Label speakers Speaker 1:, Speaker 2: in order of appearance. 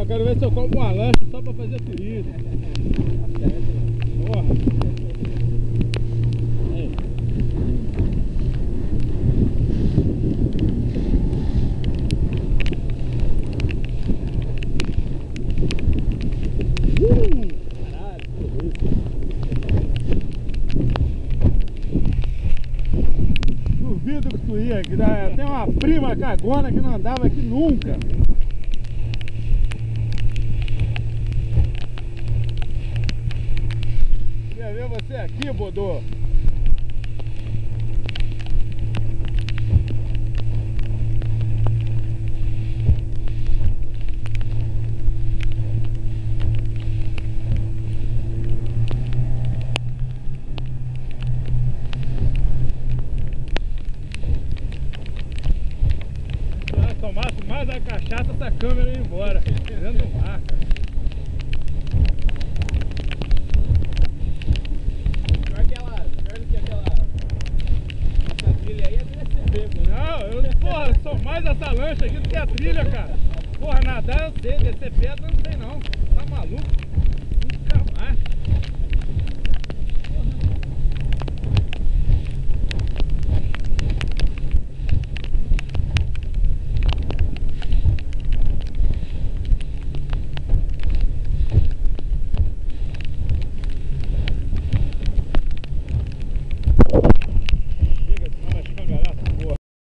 Speaker 1: quero ver se eu compro uma lancha só pra fazer turismo. Porra. Aí. Caralho, que isso. Duvido que tu ia, que tem uma prima cagona que não andava aqui nunca. Queria ver você aqui, Bodô. Tomasse mais a cachaça, essa câmera ia embora. Dentro do mar, cara.
Speaker 2: Pior do que aquela essa trilha aí é DCP, pô.
Speaker 1: Não, porra, eu sou mais essa lancha aqui do que a trilha, cara. Porra, nadar eu sei, descer pedra eu não sei não. Tá maluco? Nunca mais.